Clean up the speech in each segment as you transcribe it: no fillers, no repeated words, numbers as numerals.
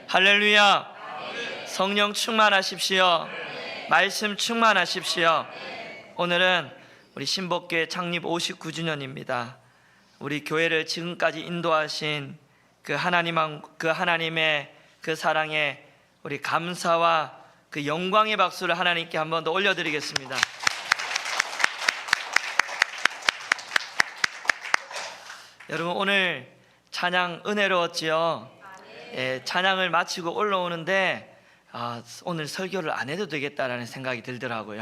할렐루야. 성령 충만하십시오. 말씀 충만하십시오. 오늘은 우리 신복교회 창립 59주년입니다. 우리 교회를 지금까지 인도하신 그 하나님의 그 사랑에 우리 감사와 그 영광의 박수를 하나님께 한 번 더 올려드리겠습니다. 여러분, 오늘 찬양 은혜로웠지요? 찬양을 마치고 올라오는데 오늘 설교를 안 해도 되겠다라는 생각이 들더라고요.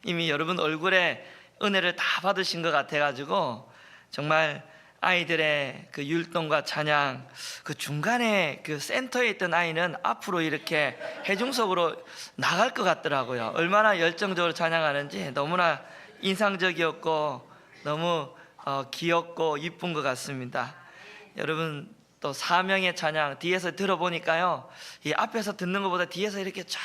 이미 여러분 얼굴에 은혜를 다 받으신 것 같아가지고 정말 아이들의 그 율동과 찬양, 그 중간에 그 센터에 있던 아이는 앞으로 이렇게 해중석으로 나갈 것 같더라고요. 얼마나 열정적으로 찬양하는지 너무나 인상적이었고 너무 귀엽고 이쁜 것 같습니다. 여러분, 또 사명의 찬양 뒤에서 들어보니까요, 이 앞에서 듣는 것보다 뒤에서 이렇게 쫙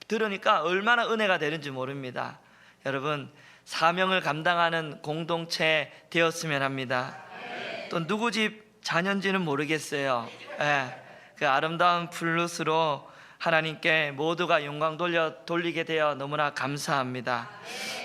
들으니까 얼마나 은혜가 되는지 모릅니다. 여러분, 사명을 감당하는 공동체 되었으면 합니다. 또 누구 집 자녀인지는 모르겠어요. 그 아름다운 플룻으로 하나님께 모두가 영광 돌리게 되어 너무나 감사합니다.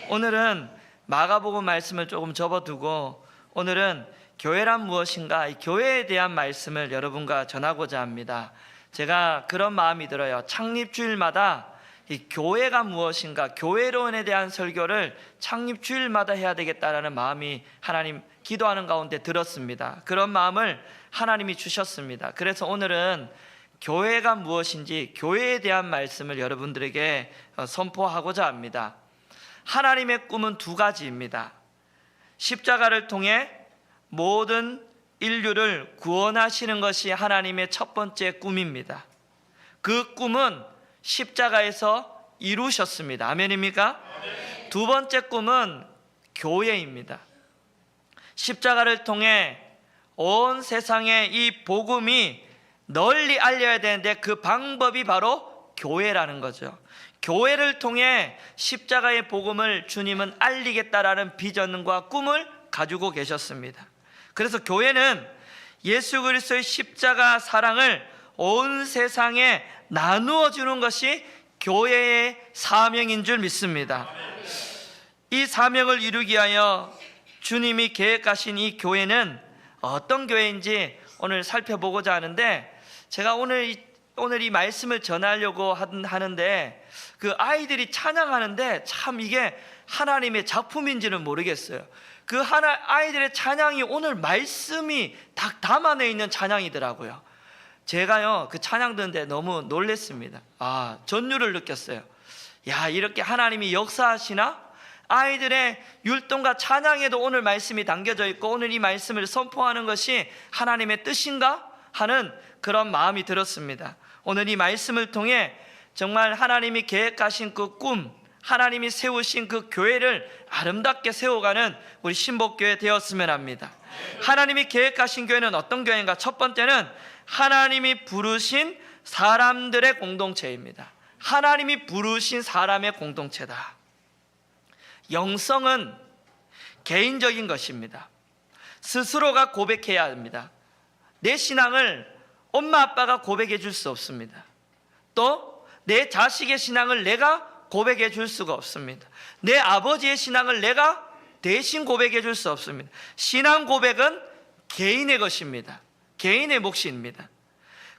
오늘은 마가복음 말씀을 조금 접어두고 오늘은 교회란 무엇인가, 이 교회에 대한 말씀을 여러분과 전하고자 합니다. 제가 그런 마음이 들어요. 창립주일마다 이 교회가 무엇인가, 교회론에 대한 설교를 창립주일마다 해야 되겠다라는 마음이 하나님 기도하는 가운데 들었습니다. 그런 마음을 하나님이 주셨습니다. 그래서 오늘은 교회가 무엇인지 교회에 대한 말씀을 여러분들에게 선포하고자 합니다. 하나님의 꿈은 두 가지입니다. 십자가를 통해 모든 인류를 구원하시는 것이 하나님의 첫 번째 꿈입니다. 그 꿈은 십자가에서 이루셨습니다. 아멘입니까? 두 번째 꿈은 교회입니다. 십자가를 통해 온 세상에 이 복음이 널리 알려야 되는데 그 방법이 바로 교회라는 거죠. 교회를 통해 십자가의 복음을 주님은 알리겠다라는 비전과 꿈을 가지고 계셨습니다. 그래서 교회는 예수 그리스도의 십자가 사랑을 온 세상에 나누어 주는 것이 교회의 사명인 줄 믿습니다. 이 사명을 이루기 위하여 주님이 계획하신 이 교회는 어떤 교회인지 오늘 살펴보고자 하는데, 제가 오늘 이 말씀을 전하려고 하는데 그 아이들이 찬양하는데 참 이게 하나님의 작품인지는 모르겠어요. 그 아이들의 찬양이 오늘 말씀이 다 담아내 있는 찬양이더라고요. 제가요 그 찬양 듣는데 너무 놀랬습니다. 전율을 느꼈어요. 야, 이렇게 하나님이 역사하시나? 아이들의 율동과 찬양에도 오늘 말씀이 담겨져 있고 오늘 이 말씀을 선포하는 것이 하나님의 뜻인가 하는 그런 마음이 들었습니다. 오늘 이 말씀을 통해 정말 하나님이 계획하신 그 꿈, 하나님이 세우신 그 교회를 아름답게 세워가는 우리 신복교회 되었으면 합니다. 하나님이 계획하신 교회는 어떤 교회인가? 첫 번째는 하나님이 부르신 사람들의 공동체입니다. 하나님이 부르신 사람의 공동체다. 영성은 개인적인 것입니다. 스스로가 고백해야 합니다. 내 신앙을 엄마 아빠가 고백해 줄 수 없습니다. 또 내 자식의 신앙을 내가 고백해 줄 수가 없습니다. 내 아버지의 신앙을 내가 대신 고백해 줄 수 없습니다. 신앙 고백은 개인의 것입니다. 개인의 몫입니다.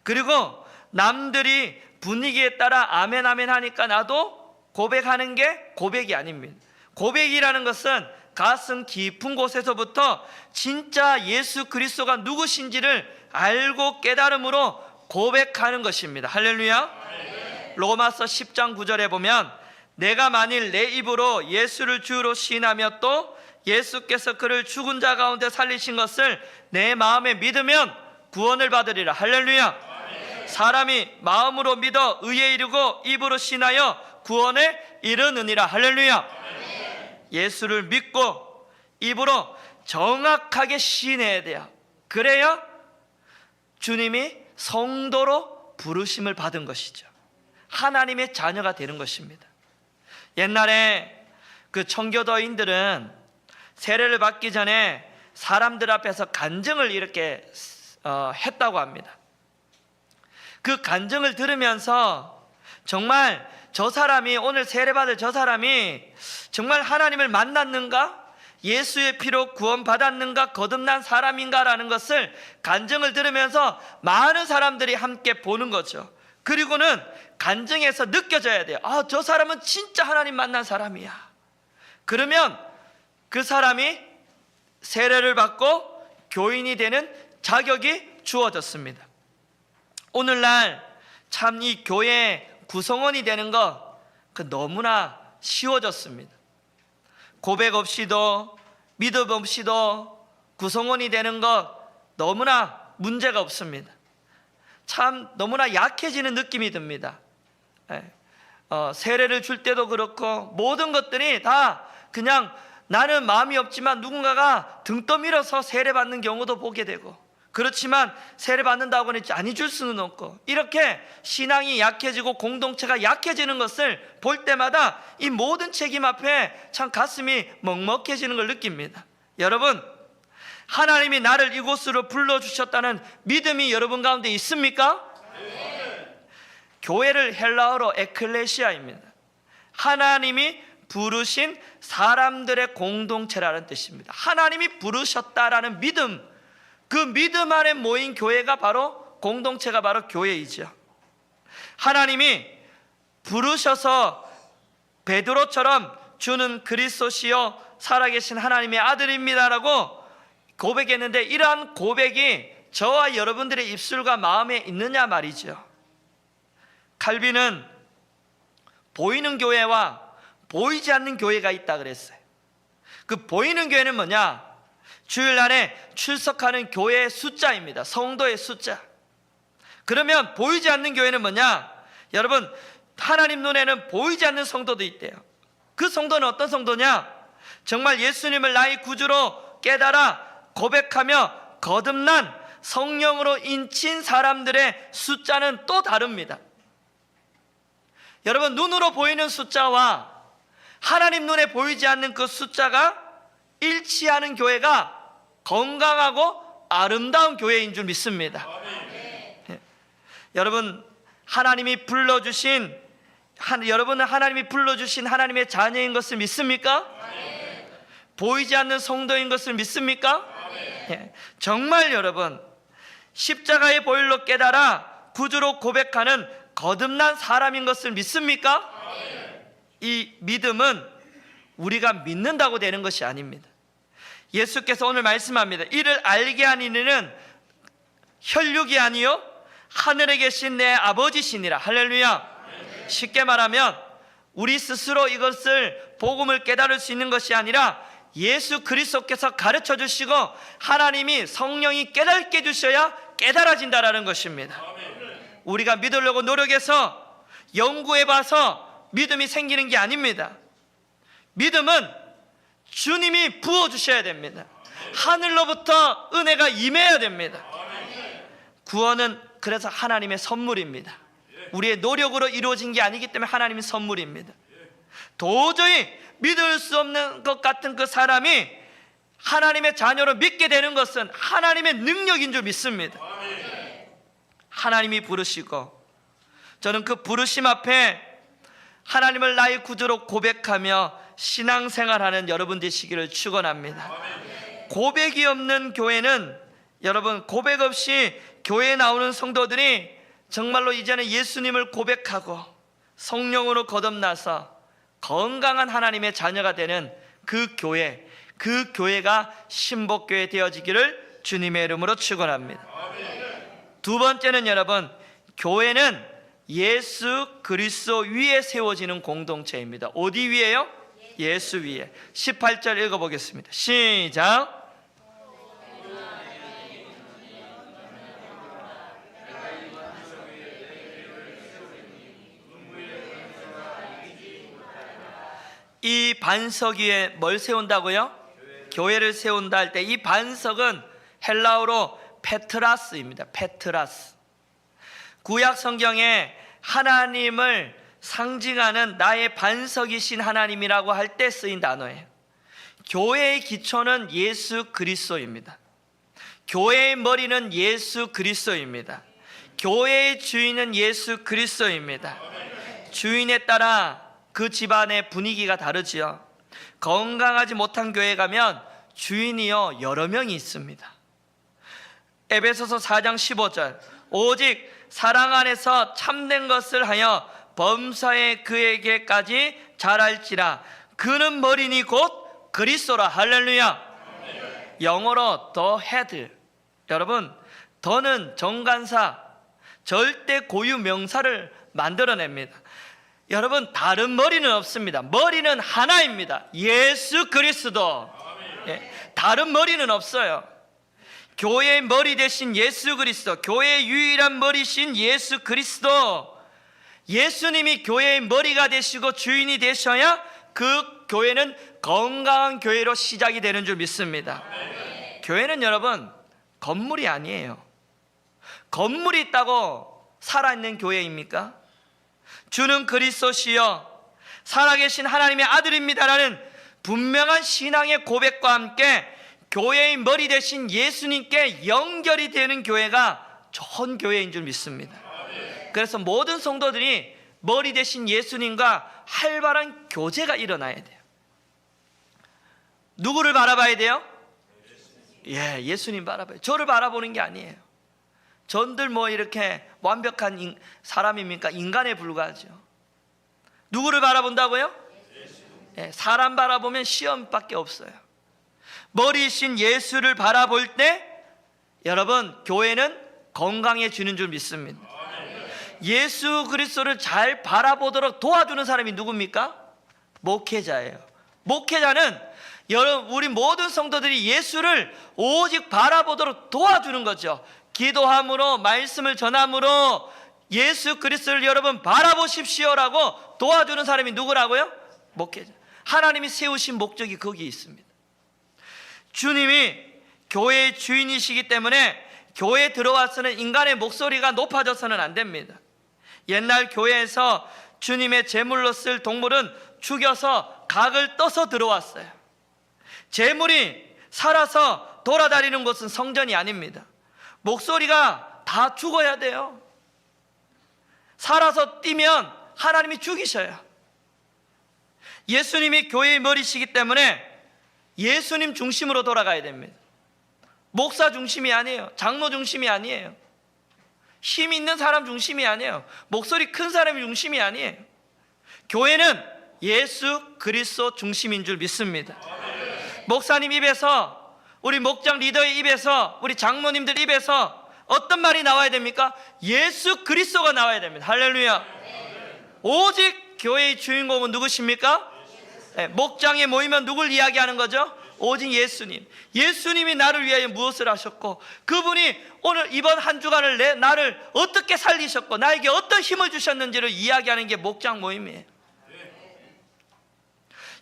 그리고 남들이 분위기에 따라 아멘 아멘 하니까 나도 고백하는 게 고백이 아닙니다. 고백이라는 것은 가슴 깊은 곳에서부터 진짜 예수 그리스도가 누구신지를 알고 깨달음으로 고백하는 것입니다. 할렐루야. 로마서 10장 9절에 보면 내가 만일 내 입으로 예수를 주로 시인하며 또 예수께서 그를 죽은 자 가운데 살리신 것을 내 마음에 믿으면 구원을 받으리라. 할렐루야. 사람이 마음으로 믿어 의에 이르고 입으로 시인하여 구원에 이르느니라. 할렐루야. 예수를 믿고 입으로 정확하게 시인해야 돼요. 그래야 주님이 성도로 부르심을 받은 것이죠. 하나님의 자녀가 되는 것입니다. 옛날에 그 청교도인들은 세례를 받기 전에 사람들 앞에서 간증을 이렇게 했다고 합니다. 그 간증을 들으면서 정말 저 사람이, 오늘 세례받을 저 사람이 정말 하나님을 만났는가? 예수의 피로 구원받았는가? 거듭난 사람인가라는 것을 간증을 들으면서 많은 사람들이 함께 보는 거죠. 그리고는 간증에서 느껴져야 돼요. 아, 저 사람은 진짜 하나님 만난 사람이야. 그러면 그 사람이 세례를 받고 교인이 되는 자격이 주어졌습니다. 오늘날 참 이 교회 구성원이 되는 거 너무나 쉬워졌습니다. 고백 없이도 믿음 없이도 구성원이 되는 것 너무나 문제가 없습니다. 참 너무나 약해지는 느낌이 듭니다. 세례를 줄 때도 그렇고 모든 것들이 다 그냥 나는 마음이 없지만 누군가가 등 떠밀어서 세례받는 경우도 보게 되고, 그렇지만 세례받는다고 하니 아니 줄 수는 없고, 이렇게 신앙이 약해지고 공동체가 약해지는 것을 볼 때마다 이 모든 책임 앞에 참 가슴이 먹먹해지는 걸 느낍니다. 여러분, 하나님이 나를 이곳으로 불러주셨다는 믿음이 여러분 가운데 있습니까? 네. 교회를 헬라어로 에클레시아입니다. 하나님이 부르신 사람들의 공동체라는 뜻입니다. 하나님이 부르셨다라는 믿음, 그 믿음 안에 모인 교회가 바로, 공동체가 바로 교회이죠. 하나님이 부르셔서 베드로처럼 주는 그리스도시요 살아계신 하나님의 아들입니다라고 고백했는데, 이러한 고백이 저와 여러분들의 입술과 마음에 있느냐 말이죠. 칼빈은 보이는 교회와 보이지 않는 교회가 있다 그랬어요. 그 보이는 교회는 뭐냐? 주일날에 출석하는 교회의 숫자입니다. 성도의 숫자. 그러면 보이지 않는 교회는 뭐냐? 여러분, 하나님 눈에는 보이지 않는 성도도 있대요. 그 성도는 어떤 성도냐? 정말 예수님을 나의 구주로 깨달아 고백하며 거듭난 성령으로 인친 사람들의 숫자는 또 다릅니다. 여러분, 눈으로 보이는 숫자와 하나님 눈에 보이지 않는 그 숫자가 일치하는 교회가 건강하고 아름다운 교회인 줄 믿습니다. 여러분, 하나님이 불러주신, 여러분은 하나님이 불러주신 하나님의 자녀인 것을 믿습니까? 보이지 않는 성도인 것을 믿습니까? 정말 여러분, 십자가의 보혈로 깨달아 구주로 고백하는 거듭난 사람인 것을 믿습니까? 이 믿음은 우리가 믿는다고 되는 것이 아닙니다. 예수께서 오늘 말씀합니다. 이를 알게 하는 이는 혈육이 아니요 하늘에 계신 내 아버지시니라. 할렐루야. 쉽게 말하면 우리 스스로 이것을 복음을 깨달을 수 있는 것이 아니라 예수 그리스도께서 가르쳐 주시고 하나님이 성령이 깨닫게 해주셔야 깨달아진다라는 것입니다. 우리가 믿으려고 노력해서 연구해봐서 믿음이 생기는 게 아닙니다. 믿음은 주님이 부어주셔야 됩니다. 하늘로부터 은혜가 임해야 됩니다. 구원은 그래서 하나님의 선물입니다. 우리의 노력으로 이루어진 게 아니기 때문에 하나님의 선물입니다. 도저히 믿을 수 없는 것 같은 그 사람이 하나님의 자녀로 믿게 되는 것은 하나님의 능력인 줄 믿습니다. 하나님이 부르시고, 저는 그 부르심 앞에 하나님을 나의 구주로 고백하며 신앙생활하는 여러분 되시기를 축원합니다. 고백이 없는 교회는, 여러분, 고백 없이 교회에 나오는 성도들이 정말로 이제는 예수님을 고백하고 성령으로 거듭나서 건강한 하나님의 자녀가 되는 그 교회, 그 교회가 신복교회 되어지기를 주님의 이름으로 축원합니다. 두 번째는 여러분, 교회는 예수 그리스도 위에 세워지는 공동체입니다. 어디 위에요? 예수 위에. 18절 읽어보겠습니다. 시작. 이 반석 위에 뭘 세운다고요? 교회를 세운다 할 때 이 반석은 헬라어로 페트라스입니다. 페트라스. 구약 성경에 하나님을 상징하는 나의 반석이신 하나님이라고 할 때 쓰인 단어예요. 교회의 기초는 예수 그리스도입니다. 교회의 머리는 예수 그리스도입니다. 교회의 주인은 예수 그리스도입니다. 주인에 따라 그 집안의 분위기가 다르지요. 건강하지 못한 교회 가면 주인이요 여러 명이 있습니다. 에베소서 4장 15절, 오직 사랑 안에서 참된 것을 하여 범사에 그에게까지 잘할지라. 그는 머리니 곧 그리스도라. 할렐루야. 영어로 the head. 여러분, 더는 정관사, 절대 고유 명사를 만들어냅니다. 여러분, 다른 머리는 없습니다. 머리는 하나입니다. 예수 그리스도. 다른 머리는 없어요. 교회의 머리 대신 예수 그리스도, 교회의 유일한 머리신 예수 그리스도. 예수님이 교회의 머리가 되시고 주인이 되셔야 그 교회는 건강한 교회로 시작이 되는 줄 믿습니다. 교회는 여러분 건물이 아니에요. 건물이 있다고 살아있는 교회입니까? 주는 그리스도시여 살아계신 하나님의 아들입니다라는 분명한 신앙의 고백과 함께 교회의 머리 대신 예수님께 연결이 되는 교회가 좋은 교회인 줄 믿습니다. 그래서 모든 성도들이 머리 대신 예수님과 활발한 교제가 일어나야 돼요. 누구를 바라봐야 돼요? 예수님 바라봐요. 저를 바라보는 게 아니에요. 전들 뭐 이렇게 완벽한 사람입니까? 인간에 불과하죠. 누구를 바라본다고요? 사람 바라보면 시험밖에 없어요. 머리이신 예수를 바라볼 때 여러분 교회는 건강해지는 줄 믿습니다. 예수 그리스도를 잘 바라보도록 도와주는 사람이 누굽니까? 목회자예요. 목회자는 여러분 우리 모든 성도들이 예수를 오직 바라보도록 도와주는 거죠. 기도함으로 말씀을 전함으로 예수 그리스도를 여러분 바라보십시오라고 도와주는 사람이 누구라고요? 목회자. 하나님이 세우신 목적이 거기에 있습니다. 주님이 교회의 주인이시기 때문에 교회에 들어와서는 인간의 목소리가 높아져서는 안 됩니다. 옛날 교회에서 주님의 제물로 쓸 동물은 죽여서 각을 떠서 들어왔어요. 제물이 살아서 돌아다니는 곳은 성전이 아닙니다. 목소리가 다 죽어야 돼요. 살아서 뛰면 하나님이 죽이셔요. 예수님이 교회의 머리시기 때문에 예수님 중심으로 돌아가야 됩니다. 목사 중심이 아니에요. 장로 중심이 아니에요. 힘 있는 사람 중심이 아니에요. 목소리 큰 사람이 중심이 아니에요. 교회는 예수 그리스도 중심인 줄 믿습니다. 목사님 입에서, 우리 목장 리더의 입에서, 우리 장로님들 입에서 어떤 말이 나와야 됩니까? 예수 그리스도가 나와야 됩니다. 할렐루야. 오직 교회의 주인공은 누구십니까? 목장에 모이면 누굴 이야기하는 거죠? 오직 예수님. 예수님이 나를 위하여 무엇을 하셨고 그분이 오늘 이번 한 주간을 나를 어떻게 살리셨고 나에게 어떤 힘을 주셨는지를 이야기하는 게 목장 모임이에요.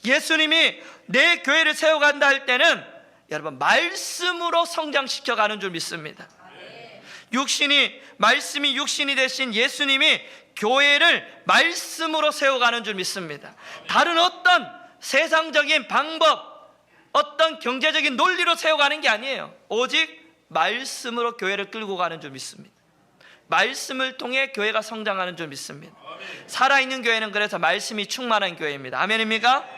예수님이 내 교회를 세워간다 할 때는 여러분 말씀으로 성장시켜가는 줄 믿습니다. 말씀이 육신이 되신 예수님이 교회를 말씀으로 세워가는 줄 믿습니다. 다른 어떤 세상적인 방법, 어떤 경제적인 논리로 세워가는 게 아니에요. 오직 말씀으로 교회를 끌고 가는 줄 믿습니다. 말씀을 통해 교회가 성장하는 줄 믿습니다. 살아있는 교회는 그래서 말씀이 충만한 교회입니다. 아멘입니까?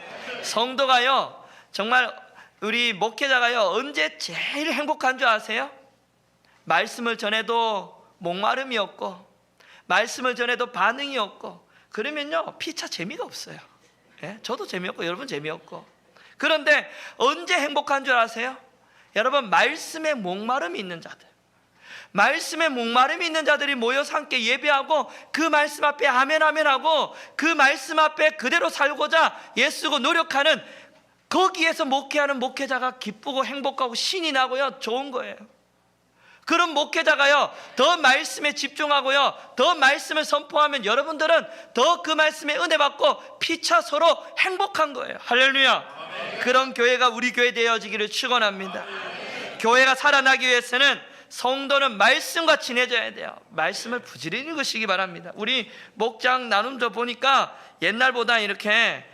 성도가요, 정말 우리 목회자가요, 언제 제일 행복한 줄 아세요? 말씀을 전해도 목마름이 없고 말씀을 전해도 반응이 없고 그러면요 피차 재미가 없어요. 저도 재미없고 여러분 재미없고. 그런데 언제 행복한 줄 아세요? 여러분 말씀에 목마름이 있는 자들, 말씀에 목마름이 있는 자들이 모여서 함께 예배하고 그 말씀 앞에 아멘 아멘 하고 그 말씀 앞에 그대로 살고자 애쓰고 노력하는, 거기에서 목회하는 목회자가 기쁘고 행복하고 신이 나고요 좋은 거예요. 그런 목회자가요 더 말씀에 집중하고요 더 말씀을 선포하면 여러분들은 더 그 말씀에 은혜 받고 피차 서로 행복한 거예요. 할렐루야. 그런 교회가 우리 교회 되어지기를 축원합니다. 교회가 살아나기 위해서는 성도는 말씀과 친해져야 돼요. 말씀을 부지런히 읽으시기 바랍니다. 우리 목장 나눔조 보니까 옛날보다 이렇게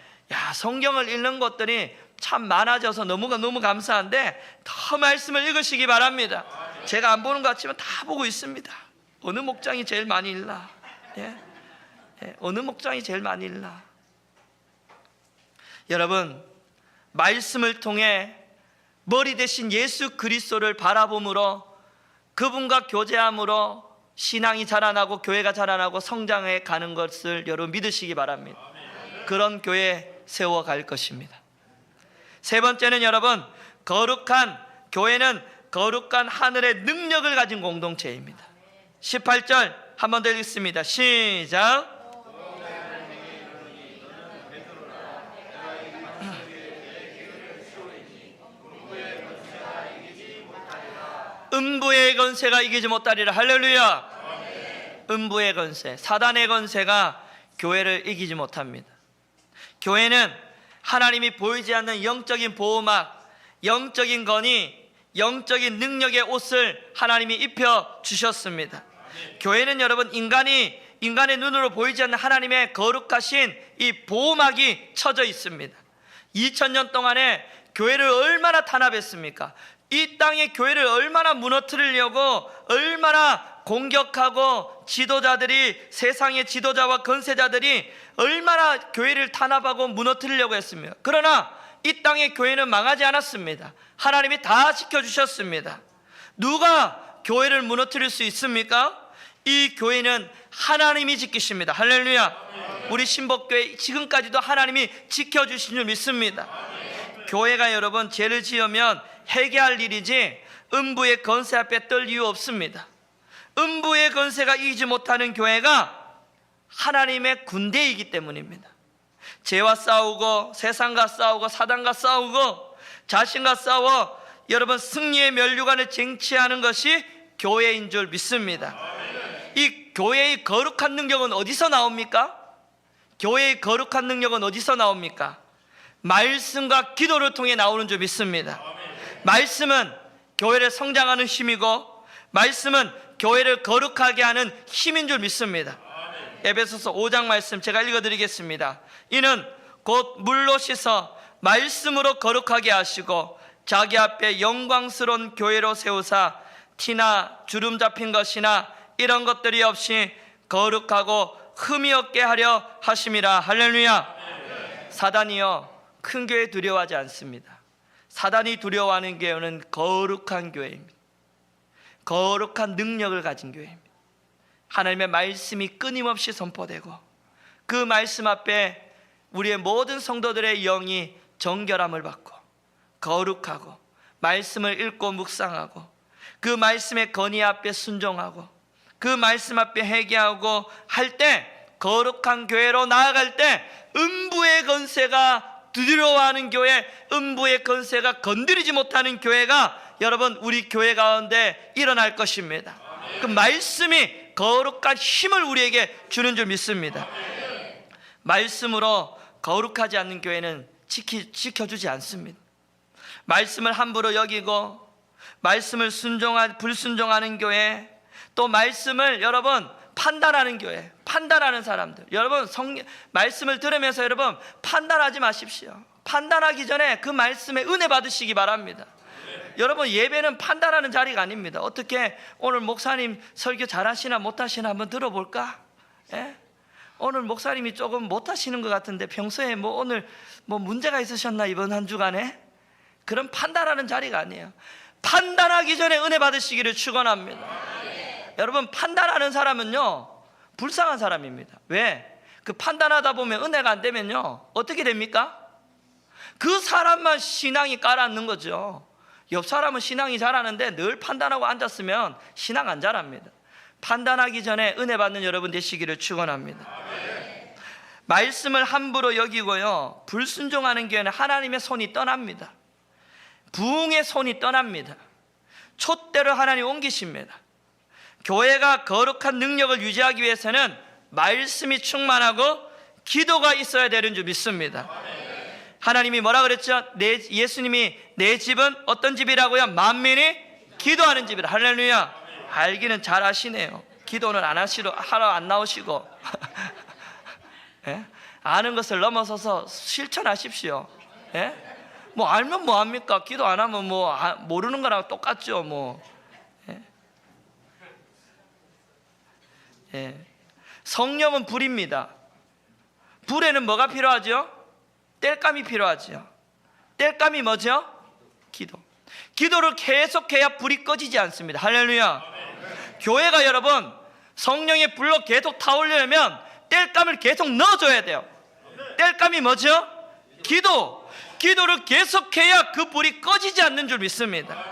성경을 읽는 것들이 참 많아져서 너무 감사한데 더 말씀을 읽으시기 바랍니다. 제가 안 보는 것 같지만 다 보고 있습니다. 어느 목장이 제일 많이 일나? 예? 예, 어느 목장이 제일 많이 일나? 여러분, 말씀을 통해 머리 대신 예수 그리스도를 바라봄으로 그분과 교제함으로 신앙이 자라나고 교회가 자라나고 성장해 가는 것을 여러분 믿으시기 바랍니다. 그런 교회 세워갈 것입니다. 세 번째는 여러분, 교회는 거룩한 하늘의 능력을 가진 공동체입니다. 18절 한 번 더 읽겠습니다. 시작. 음부의 권세가 이기지 못하리라. 할렐루야. 음부의 권세, 사단의 권세가 교회를 이기지 못합니다. 교회는 하나님이 보이지 않는 영적인 보호막, 영적인 건의, 영적인 능력의 옷을 하나님이 입혀 주셨습니다. 교회는 여러분 인간의 눈으로 보이지 않는 하나님의 거룩하신 이 보호막이 쳐져 있습니다. 2000년 동안에 교회를 얼마나 탄압했습니까? 이 땅의 교회를 얼마나 무너뜨리려고 얼마나 공격하고 세상의 지도자와 권세자들이 얼마나 교회를 탄압하고 무너뜨리려고 했습니다. 그러나 이 땅의 교회는 망하지 않았습니다. 하나님이 다 지켜주셨습니다. 누가 교회를 무너뜨릴 수 있습니까? 이 교회는 하나님이 지키십니다. 할렐루야. 우리 신복교회 지금까지도 하나님이 지켜주신 줄 믿습니다. 교회가 여러분 죄를 지으면 회개할 일이지 음부의 권세 앞에 떨 이유 없습니다. 음부의 권세가 이기지 못하는 교회가 하나님의 군대이기 때문입니다. 죄와 싸우고 세상과 싸우고 사단과 싸우고 자신과 싸워 여러분 승리의 면류관을 쟁취하는 것이 교회인 줄 믿습니다. 이 교회의 거룩한 능력은 어디서 나옵니까? 교회의 거룩한 능력은 어디서 나옵니까? 말씀과 기도를 통해 나오는 줄 믿습니다. 말씀은 교회를 성장하는 힘이고 말씀은 교회를 거룩하게 하는 힘인 줄 믿습니다. 에베소서 5장 말씀 제가 읽어드리겠습니다. 이는 곧 물로 씻어 말씀으로 거룩하게 하시고 자기 앞에 영광스러운 교회로 세우사 티나 주름 잡힌 것이나 이런 것들이 없이 거룩하고 흠이 없게 하려 하심이라. 할렐루야. 사단이요 큰 교회 두려워하지 않습니다. 사단이 두려워하는 교회는 거룩한 교회입니다. 거룩한 능력을 가진 교회입니다. 하나님의 말씀이 끊임없이 선포되고 그 말씀 앞에 우리의 모든 성도들의 영이 정결함을 받고 거룩하고 말씀을 읽고 묵상하고 그 말씀의 건의 앞에 순종하고 그 말씀 앞에 회개하고 할 때 거룩한 교회로 나아갈 때 음부의 권세가 두려워하는 교회, 음부의 권세가 건드리지 못하는 교회가 여러분 우리 교회 가운데 일어날 것입니다. 그 말씀이 거룩한 힘을 우리에게 주는 줄 믿습니다. 말씀으로 거룩하지 않는 교회는 지켜주지 않습니다. 말씀을 함부로 여기고 말씀을 불순종하는 교회, 또 말씀을 여러분 판단하는 교회, 판단하는 사람들, 여러분 말씀을 들으면서 여러분 판단하지 마십시오. 판단하기 전에 그 말씀에 은혜 받으시기 바랍니다. 여러분 예배는 판단하는 자리가 아닙니다. 어떻게 오늘 목사님 설교 잘하시나 못하시나 한번 들어볼까? 예? 오늘 목사님이 조금 못하시는 것 같은데 평소에 오늘 문제가 있으셨나 이번 한 주간에? 그런 판단하는 자리가 아니에요. 판단하기 전에 은혜 받으시기를 축원합니다. 여러분 판단하는 사람은요 불쌍한 사람입니다. 왜? 그 판단하다 보면 은혜가 안 되면요 어떻게 됩니까? 그 사람만 신앙이 깔아앉는 거죠. 옆 사람은 신앙이 잘하는데 늘 판단하고 앉았으면 신앙 안 자랍니다. 판단하기 전에 은혜 받는 여러분 되시기를 축원합니다. 말씀을 함부로 여기고요 불순종하는 교회는 하나님의 손이 떠납니다. 부흥의 손이 떠납니다. 촛대로 하나님 옮기십니다. 교회가 거룩한 능력을 유지하기 위해서는 말씀이 충만하고 기도가 있어야 되는 줄 믿습니다. 하나님이 뭐라 그랬죠? 예수님이 내 집은 어떤 집이라고요? 만민이 기도하는 집이라. 할렐루야. 알기는 잘 아시네요. 기도는 하러 안 나오시고 예? 아는 것을 넘어서서 실천하십시오. 예? 알면 뭐합니까? 기도 안 하면 모르는 거랑 똑같죠. 예? 예. 성령은 불입니다. 불에는 뭐가 필요하죠? 땔감이 필요하죠. 땔감이 뭐죠? 기도. 기도를 계속해야 불이 꺼지지 않습니다. 할렐루야. 교회가 여러분 성령의 불로 계속 타오르려면 땔감을 계속 넣어줘야 돼요. 땔감이 뭐죠? 기도. 기도를 계속해야 그 불이 꺼지지 않는 줄 믿습니다.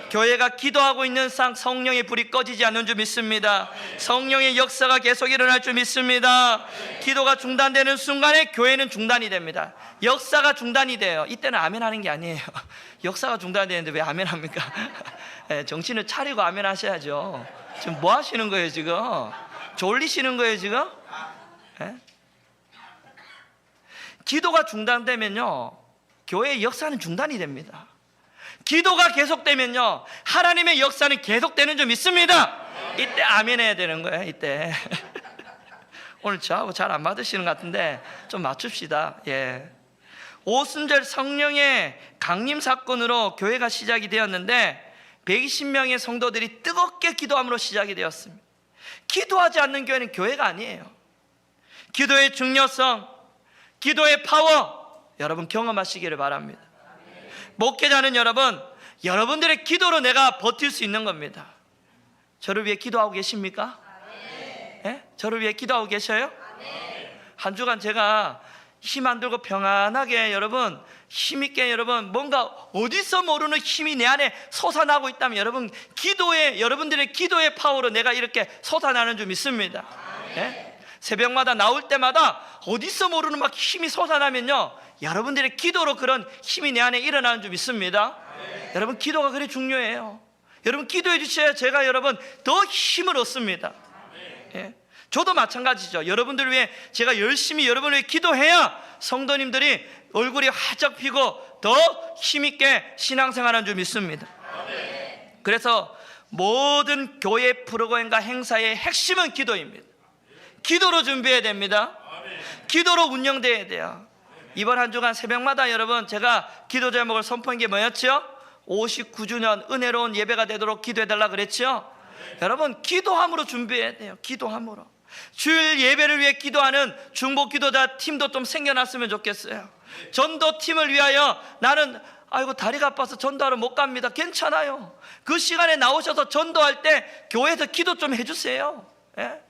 교회가 기도하고 있는 상 성령의 불이 꺼지지 않는 줄 믿습니다. 성령의 역사가 계속 일어날 줄 믿습니다. 기도가 중단되는 순간에 교회는 중단이 됩니다. 역사가 중단이 돼요. 이때는 아멘 하는 게 아니에요. 역사가 중단이 되는데 왜 아멘 합니까? 정신을 차리고 아멘 하셔야죠. 지금 뭐 하시는 거예요 지금? 졸리시는 거예요 지금? 기도가 중단되면요 교회의 역사는 중단이 됩니다. 기도가 계속되면요 하나님의 역사는 계속되는 줄 믿습니다. 이때 아멘 해야 되는 거예요. 이때 오늘 저하고 잘 안 맞으시는 것 같은데 좀 맞춥시다. 예. 오순절 성령의 강림 사건으로 교회가 시작이 되었는데 120명의 성도들이 뜨겁게 기도함으로 시작이 되었습니다. 기도하지 않는 교회는 교회가 아니에요. 기도의 중요성, 기도의 파워 여러분 경험하시기를 바랍니다. 목회자는 여러분, 여러분들의 기도로 내가 버틸 수 있는 겁니다. 저를 위해 기도하고 계십니까? 네? 저를 위해 기도하고 계셔요? 한 주간 제가 힘 안 들고 평안하게 여러분 힘있게 여러분 뭔가 어디서 모르는 힘이 내 안에 솟아나고 있다면 여러분 기도에 여러분들의 기도의 파워로 내가 이렇게 솟아나는 줄 믿습니다. 네? 새벽마다 나올 때마다 어디서 모르는 막 힘이 솟아나면요 여러분들의 기도로 그런 힘이 내 안에 일어나는 줄 믿습니다. 여러분 기도가 그래 중요해요. 여러분 기도해 주셔야 제가 여러분 더 힘을 얻습니다. 예. 저도 마찬가지죠. 여러분들 위해 제가 열심히 여러분을 위해 기도해야 성도님들이 얼굴이 활짝 피고 더 힘있게 신앙생활하는 줄 믿습니다. 그래서 모든 교회 프로그램과 행사의 핵심은 기도입니다. 기도로 준비해야 됩니다. 기도로 운영돼야 돼요. 이번 한 주간 새벽마다 여러분 제가 기도 제목을 선포한 게 뭐였죠? 59주년 은혜로운 예배가 되도록 기도해달라 그랬죠? 여러분 기도함으로 준비해야 돼요. 기도함으로. 주일 예배를 위해 기도하는 중보 기도자 팀도 좀 생겨났으면 좋겠어요. 전도팀을 위하여 나는 아이고 다리가 아파서 전도하러 못 갑니다. 괜찮아요. 그 시간에 나오셔서 전도할 때 교회에서 기도 좀 해주세요. 예?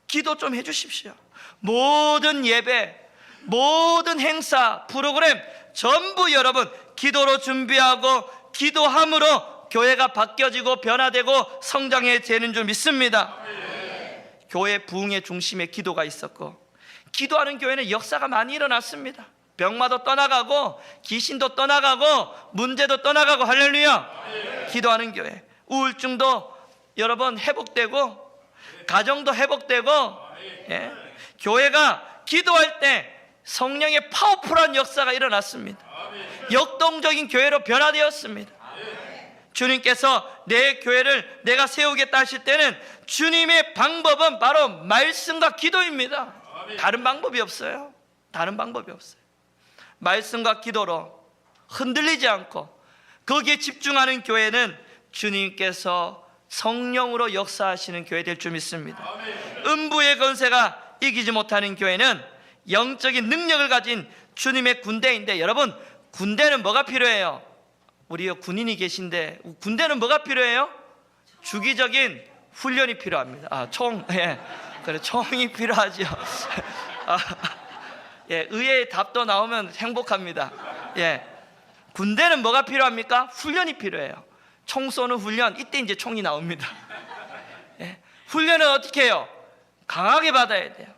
기도 좀 해주십시오. 모든 예배, 모든 행사, 프로그램 전부 여러분 기도로 준비하고 기도함으로 교회가 바뀌어지고 변화되고 성장해 되는 줄 믿습니다. 교회 부흥의 중심에 기도가 있었고 기도하는 교회는 역사가 많이 일어났습니다. 병마도 떠나가고 귀신도 떠나가고 문제도 떠나가고 할렐루야. 기도하는 교회 우울증도 여러분 회복되고 가정도 회복되고 예. 교회가 기도할 때 성령의 파워풀한 역사가 일어났습니다. 역동적인 교회로 변화되었습니다. 주님께서 내 교회를 내가 세우겠다 하실 때는 주님의 방법은 바로 말씀과 기도입니다. 다른 방법이 없어요. 다른 방법이 없어요. 말씀과 기도로 흔들리지 않고 거기에 집중하는 교회는 주님께서 성령으로 역사하시는 교회 될 줄 믿습니다. 음부의 권세가 이기지 못하는 교회는 영적인 능력을 가진 주님의 군대인데 여러분 군대는 뭐가 필요해요? 우리 군인이 계신데 군대는 뭐가 필요해요? 주기적인 훈련이 필요합니다. 총, 예, 그래 총이 필요하죠. 예, 의외의 답도 나오면 행복합니다. 예, 군대는 뭐가 필요합니까? 훈련이 필요해요. 총 쏘는 훈련, 이때 이제 총이 나옵니다. 예, 훈련은 어떻게 해요? 강하게 받아야 돼요.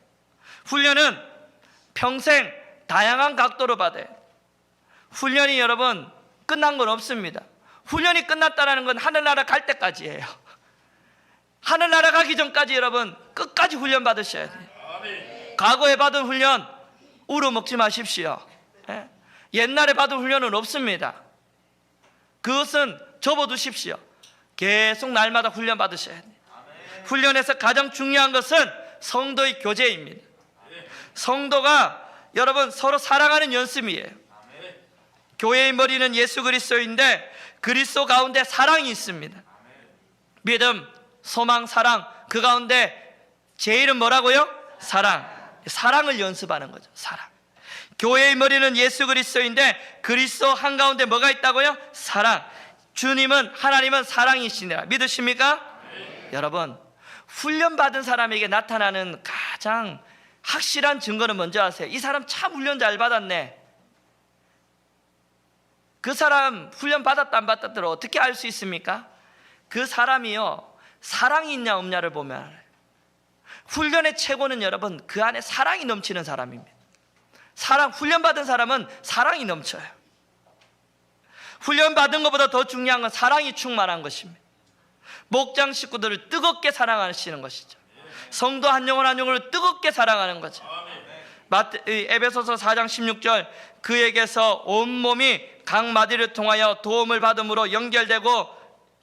훈련은 평생 다양한 각도로 받아야 돼요. 훈련이 여러분 끝난 건 없습니다. 훈련이 끝났다는 건 하늘나라 갈 때까지예요. 하늘나라 가기 전까지 여러분 끝까지 훈련 받으셔야 돼요. 과거에 받은 훈련 우러먹지 마십시오. 예? 옛날에 받은 훈련은 없습니다. 그것은 접어두십시오. 계속 날마다 훈련 받으셔야 돼요. 훈련에서 가장 중요한 것은 성도의 교제입니다. 성도가 여러분 서로 사랑하는 연습이에요. 교회의 머리는 예수 그리스도인데 그리스도 가운데 사랑이 있습니다. 믿음, 소망, 사랑 그 가운데 제일은 뭐라고요? 사랑. 사랑을 연습하는 거죠. 사랑. 교회의 머리는 예수 그리스도인데 그리스도 한가운데 뭐가 있다고요? 사랑. 주님은, 하나님은 사랑이시니라. 믿으십니까? 여러분, 훈련받은 사람에게 나타나는 가장 확실한 증거는 뭔지 아세요? 이 사람 참 훈련 잘 받았네. 그 사람 훈련 받았다 안 받았다를 어떻게 알 수 있습니까? 그 사람이요, 사랑이 있냐 없냐를 보면 알아요. 훈련의 최고는 여러분, 그 안에 사랑이 넘치는 사람입니다. 사랑, 훈련받은 사람은 사랑이 넘쳐요. 훈련받은 것보다 더 중요한 건 사랑이 충만한 것입니다. 목장 식구들을 뜨겁게 사랑하시는 것이죠. 성도 한 영혼 한 영혼을 뜨겁게 사랑하는 거죠. 에베소서 4장 16절, 그에게서 온몸이 각 마디를 통하여 도움을 받음으로 연결되고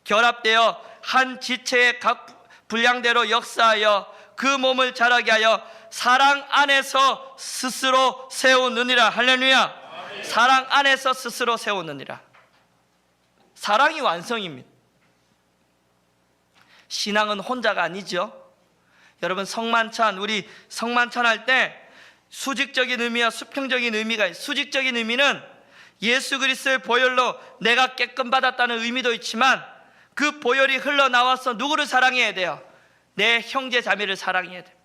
결합되어 한 지체의 각 분량대로 역사하여 그 몸을 자라게 하여 사랑 안에서 스스로 세우느니라. 할렐루야. 사랑 안에서 스스로 세우느니라. 사랑이 완성입니다. 신앙은 혼자가 아니죠. 여러분, 성만찬, 우리 성만찬 할 때 수직적인 의미와 수평적인 의미가 있어요. 수직적인 의미는 예수 그리스도의 보혈로 내가 깨끔 받았다는 의미도 있지만, 그 보혈이 흘러나와서 누구를 사랑해야 돼요? 내 형제 자매를 사랑해야 돼요.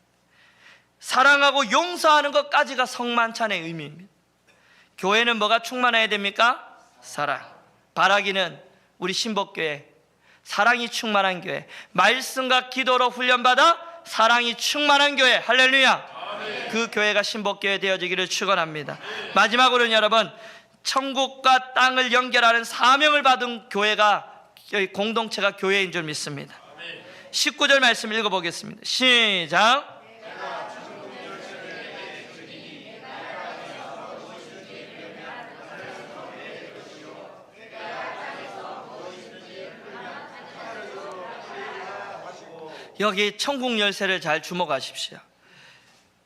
사랑하고 용서하는 것까지가 성만찬의 의미입니다. 교회는 뭐가 충만해야 됩니까? 사랑. 바라기는 우리 신복교회 사랑이 충만한 교회, 말씀과 기도로 훈련받아 사랑이 충만한 교회. 할렐루야. 그 교회가 신복교회 되어지기를 축원합니다. 마지막으로는 여러분, 천국과 땅을 연결하는 사명을 받은 교회가, 공동체가 교회인 줄 믿습니다. 19절 말씀 읽어보겠습니다. 시작. 여기 천국 열쇠를 잘 주목하십시오.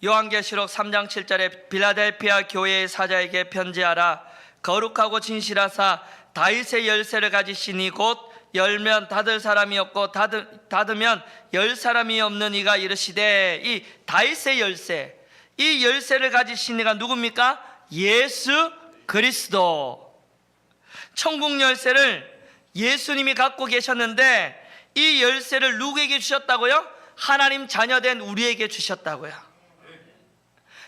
요한계시록 3장 7절에 빌라델피아 교회의 사자에게 편지하라. 거룩하고 진실하사 다윗의 열쇠를 가지시니 곧 열면 닫을 사람이 없고 닫으면 열 사람이 없는 이가 이르시되. 이 다윗의 열쇠, 이 열쇠를 가지신 이가 누굽니까? 예수 그리스도. 천국 열쇠를 예수님이 갖고 계셨는데 이 열쇠를 누구에게 주셨다고요? 하나님 자녀된 우리에게 주셨다고요.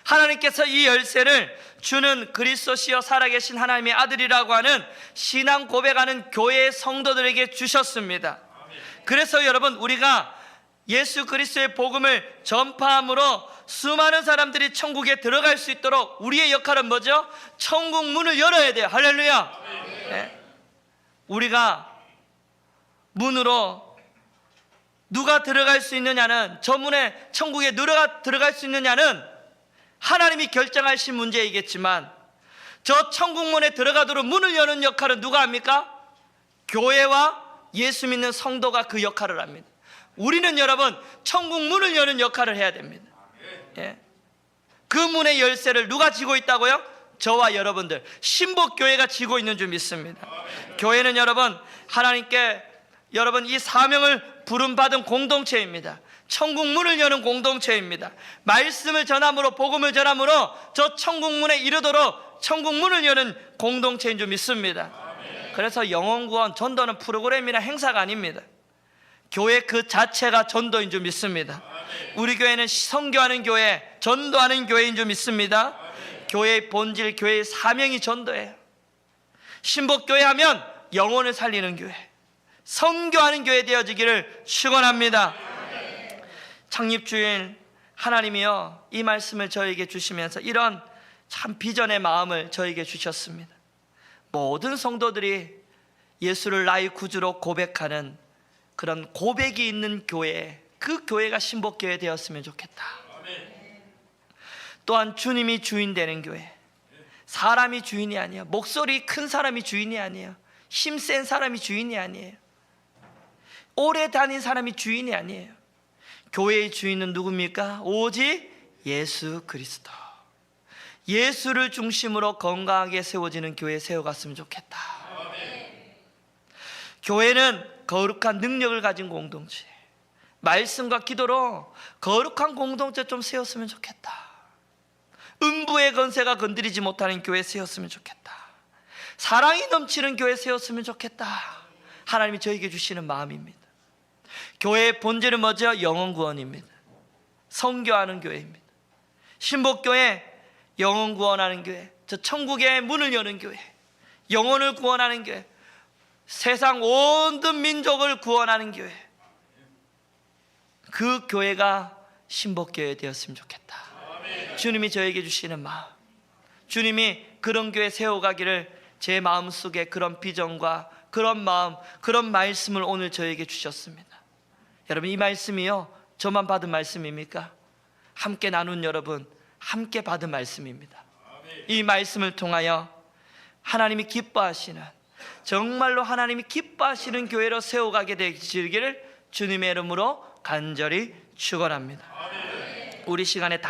하나님께서 이 열쇠를 주는 그리스도시여 살아계신 하나님의 아들이라고 하는 신앙 고백하는 교회의 성도들에게 주셨습니다. 그래서 여러분, 우리가 예수 그리스도의 복음을 전파함으로 수많은 사람들이 천국에 들어갈 수 있도록 우리의 역할은 뭐죠? 천국 문을 열어야 돼요. 할렐루야. 네. 우리가 문으로 누가 들어갈 수 있느냐는, 저 문에 천국에 누가 들어갈 수 있느냐는 하나님이 결정하신 문제이겠지만, 저 천국문에 들어가도록 문을 여는 역할은 누가 합니까? 교회와 예수 믿는 성도가 그 역할을 합니다. 우리는 여러분, 천국문을 여는 역할을 해야 됩니다. 예. 그 문의 열쇠를 누가 쥐고 있다고요? 저와 여러분들, 신복교회가 쥐고 있는 줄 믿습니다. 교회는 여러분, 하나님께 여러분 이 사명을 부름받은 공동체입니다. 천국 문을 여는 공동체입니다. 말씀을 전함으로, 복음을 전함으로 저 천국 문에 이르도록 천국 문을 여는 공동체인 줄 믿습니다. 그래서 영혼구원, 전도는 프로그램이나 행사가 아닙니다. 교회 그 자체가 전도인 줄 믿습니다. 우리 교회는 선교하는 교회, 전도하는 교회인 줄 믿습니다. 교회의 본질, 교회의 사명이 전도예요. 신복교회 하면 영혼을 살리는 교회, 선교하는 교회 되어지기를 축원합니다. 창립주일 하나님이요, 이 말씀을 저에게 주시면서 이런 참 비전의 마음을 저에게 주셨습니다. 모든 성도들이 예수를 나의 구주로 고백하는 그런 고백이 있는 교회, 그 교회가 신복교회 되었으면 좋겠다. 또한 주님이 주인 되는 교회, 사람이 주인이 아니에요. 목소리 큰 사람이 주인이 아니에요. 힘센 사람이 주인이 아니에요. 오래 다닌 사람이 주인이 아니에요. 교회의 주인은 누굽니까? 오직 예수 그리스도. 예수를 중심으로 건강하게 세워지는 교회 세워갔으면 좋겠다. 교회는 거룩한 능력을 가진 공동체, 말씀과 기도로 거룩한 공동체 좀 세웠으면 좋겠다. 음부의 건세가 건드리지 못하는 교회 세웠으면 좋겠다. 사랑이 넘치는 교회 세웠으면 좋겠다. 하나님이 저에게 주시는 마음입니다. 교회의 본질은 뭐죠? 영혼 구원입니다. 선교하는 교회입니다. 신복교회 영혼 구원하는 교회, 저 천국의 문을 여는 교회, 영혼을 구원하는 교회, 세상 온 민족을 구원하는 교회, 그 교회가 신복교회 되었으면 좋겠다. 주님이 저에게 주시는 마음, 주님이 그런 교회 세워가기를 제 마음속에 그런 비전과 그런 마음, 그런 말씀을 오늘 저에게 주셨습니다. 여러분, 이 말씀이요, 저만 받은 말씀입니까? 함께 나눈 여러분, 함께 받은 말씀입니다. 이 말씀을 통하여 하나님이 기뻐하시는, 정말로 하나님이 기뻐하시는 교회로 세워가게 되시기를 주님의 이름으로 간절히 축원합니다. 우리 시간에 다